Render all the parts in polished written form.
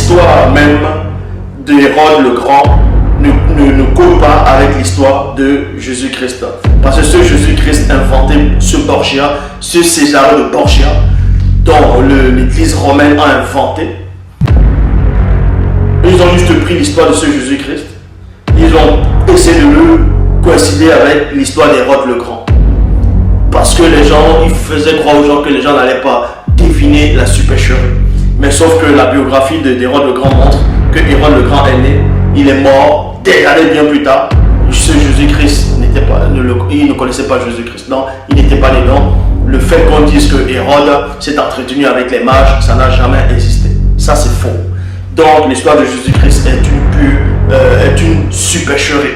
l'histoire même d'Hérode le Grand ne colle pas avec l'histoire de Jésus-Christ. Parce que ce Jésus-Christ inventé, ce Borgia, ce César de Borgia, dont l'église romaine a inventé, ils ont juste pris l'histoire de ce Jésus-Christ, ils ont essayé de le coïncider avec l'histoire d'Hérode le Grand. Parce que les gens, ils faisaient croire aux gens que les gens n'allaient pas deviner la supercherie. Mais sauf que la biographie d'Hérode le Grand montre que Hérode le Grand est né, il est mort des années bien plus tard. Ce Jésus-Christ n'était pas, il ne connaissait pas Jésus-Christ, non, il n'était pas né, non. Le fait qu'on dise que Hérode s'est entretenu avec les mages, ça n'a jamais existé. Ça c'est faux. Donc l'histoire de Jésus-Christ est une supercherie.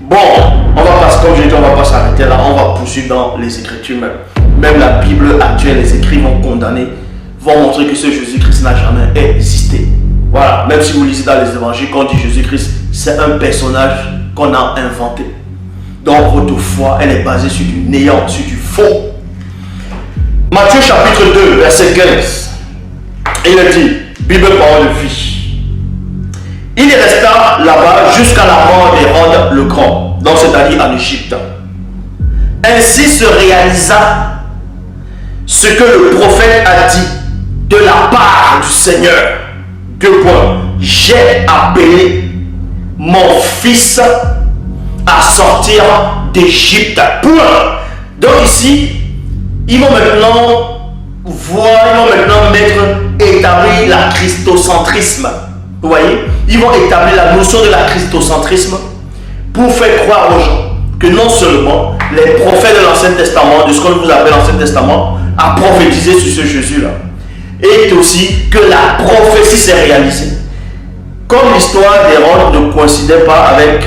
Bon, on va pas, comme j'ai dit, on va pas s'arrêter là, on va poursuivre dans les Écritures même. Même la Bible actuelle, les écrits vont condamner, vont montrer que ce Jésus-Christ n'a jamais existé. Voilà, même si vous lisez dans les évangiles, quand on dit Jésus-Christ, c'est un personnage qu'on a inventé. Donc votre foi, elle est basée sur du néant, sur du faux. Matthieu chapitre 2, verset 15. Il dit, Bible parole de vie. Il resta là-bas jusqu'à la mort d'Hérode le Grand, donc c'est-à-dire en Égypte. Ainsi se réalisa ce que le prophète a dit de la part du Seigneur. Deux points. J'ai appelé mon fils à sortir d'Égypte. Point. Donc ici, ils vont maintenant établir la christocentrisme. Vous voyez, ils vont établir la notion de la christocentrisme pour faire croire aux gens que non seulement les prophètes de l'Ancien Testament, de ce qu'on vous appelle l'Ancien Testament, a prophétisé sur ce Jésus-là, et aussi que la prophétie s'est réalisée. Comme l'histoire d'Hérode ne coïncidait pas avec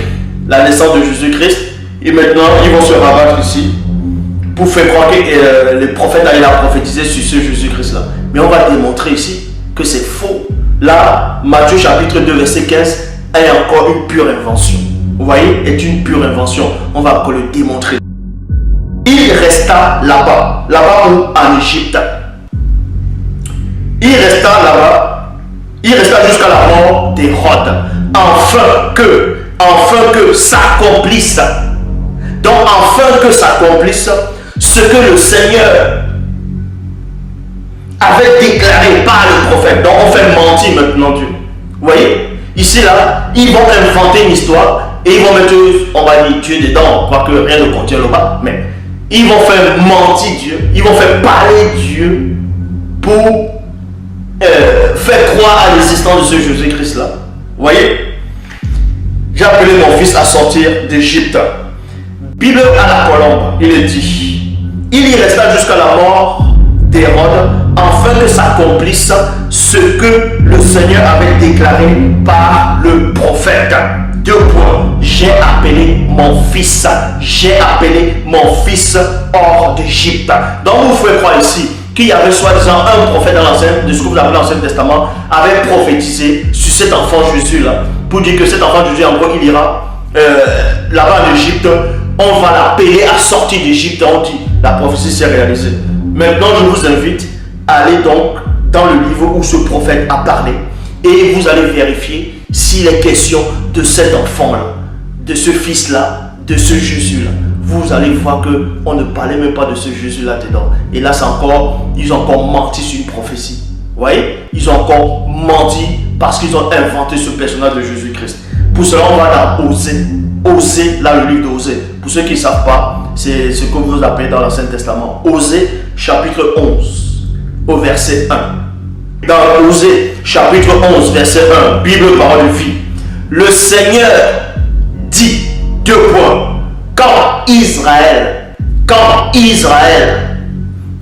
la naissance de Jésus-Christ, et maintenant ils vont se rabattre ici pour faire croire que les prophètes allaient la prophétiser sur ce Jésus-Christ-là. Mais on va démontrer ici que c'est faux. Là, Matthieu chapitre 2, verset 15 est encore une pure invention. Vous voyez, est une pure invention. On va encore le démontrer. Il resta là-bas où en Égypte. Il resta là-bas. Il resta jusqu'à la mort d'Hérode. Afin que s'accomplisse. Donc, afin que s'accomplisse ce que le Seigneur avait déclaré par le prophète. Donc, on fait mentir maintenant Dieu. Vous voyez? Ici, là, ils vont inventer une histoire et ils vont mettre, on va dire Dieu dedans, quoique rien ne contient le bas, mais ils vont faire mentir Dieu, ils vont faire parler Dieu pour faire croire à l'existence de ce Jésus-Christ-là. Vous voyez? J'ai appelé mon fils à sortir d'Égypte. Bible à la colombe, il est dit, il y resta jusqu'à la mort d'Hérode, afin que s'accomplisse ce que le Seigneur avait déclaré par le prophète. Deux points. J'ai appelé mon fils hors d'Égypte. Donc vous pouvez croire ici qu'il y avait soi-disant un prophète dans de ce que vous appelez l'Ancien Testament, avait prophétisé sur cet enfant Jésus-là, pour dire que cet enfant Jésus, en gros, il ira là-bas en Égypte, on va l'appeler à sortir d'Égypte. On dit, la prophétie s'est réalisée. Maintenant, je vous invite à aller donc dans le livre où ce prophète a parlé et vous allez vérifier s'il est question de cet enfant-là, de ce fils-là, de ce Jésus-là. Vous allez voir qu'on ne parlait même pas de ce Jésus-là dedans. Et là, ils ont encore menti sur une prophétie. Vous voyez? Ils ont encore menti parce qu'ils ont inventé ce personnage de Jésus-Christ. Pour cela, on va dans Osée. Osée, là, le livre d'Osée. Pour ceux qui ne savent pas, c'est ce que vous appelez dans l'Ancien Testament. Osée, chapitre 11, au verset 1. Dans Osée, chapitre 11, verset 1, Bible, parole de vie. Le Seigneur dit, deux points, quand Israël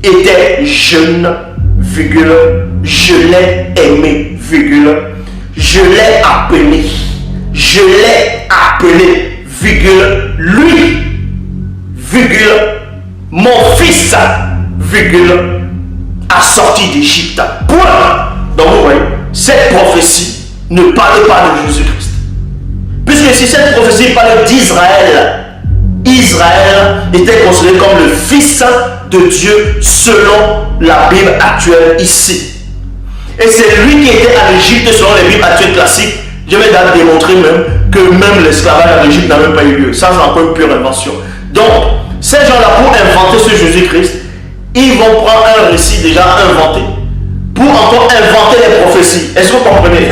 était jeune, virgule, je l'ai aimé, virgule, je l'ai appelé, virgule, lui, virgule, mon fils, virgule, a sorti d'Égypte. Point. Donc vous voyez, cette prophétie ne parle pas de Jésus-Christ. Puisque si cette prophétie parle d'Israël, Israël était considéré comme le fils de Dieu selon la Bible actuelle ici. Et c'est lui qui était en Égypte selon les Bibles actuelles classiques. Je vais démontrer même que même l'esclavage en Égypte n'a même pas eu lieu. Ça, c'est encore une pure invention. Donc, ces gens-là, pour inventer ce Jésus-Christ, ils vont prendre un récit déjà inventé pour encore inventer les prophéties. Est-ce que vous comprenez?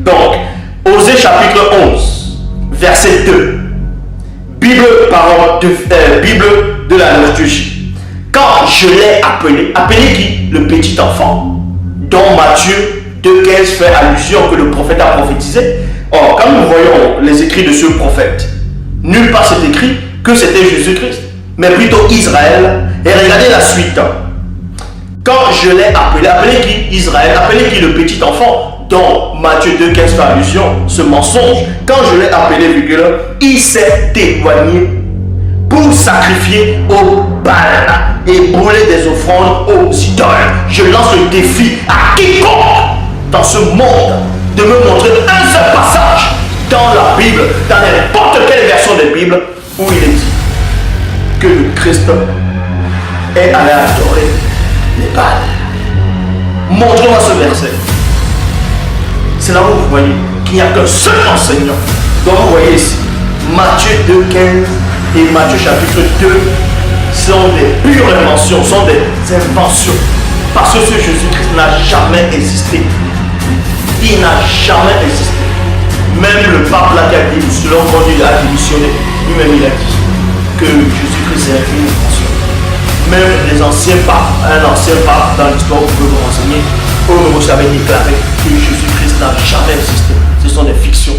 Donc, Osée chapitre 11, verset 2. Bible de la liturgie. Quand je l'ai appelé, appelé qui? Le petit enfant, dont Matthieu 2,15 fait allusion que le prophète a prophétisé. Or, quand nous voyons les écrits de ce prophète, nulle part c'est écrit que c'était Jésus-Christ, mais plutôt Israël. Et regardez la suite. Quand je l'ai appelé, appelé qui? Israël, appelé qui? Le petit enfant, dont Matthieu 2,15 fait allusion, ce mensonge. Quand je l'ai appelé, virgule, il s'est éloigné pour sacrifier au Baal et brûler des offrandes aux idoles. Je lance le défi à quiconque dans ce monde de me montrer un seul passage dans la Bible, dans n'importe quelle version de la Bible, où il est dit que le Christ est allé adorer les Baals. Montrez-moi ce verset. C'est là où vous voyez qu'il n'y a qu'un seul enseignant. Donc vous voyez ici, Matthieu 2,15 et Matthieu chapitre 2 sont des pures inventions, sont des inventions. Parce que ce Jésus-Christ n'a jamais existé. Il n'a jamais existé. Même le pape là qui a dit, selon quand il a démissionné, lui-même il a dit que Jésus-Christ est une invention. Même les anciens papes, un ancien pape dans l'histoire, vous pouvez vous renseigner, au Nouveau Testament déclaré que Jésus-Christ n'a jamais existé. Ce sont des fictions.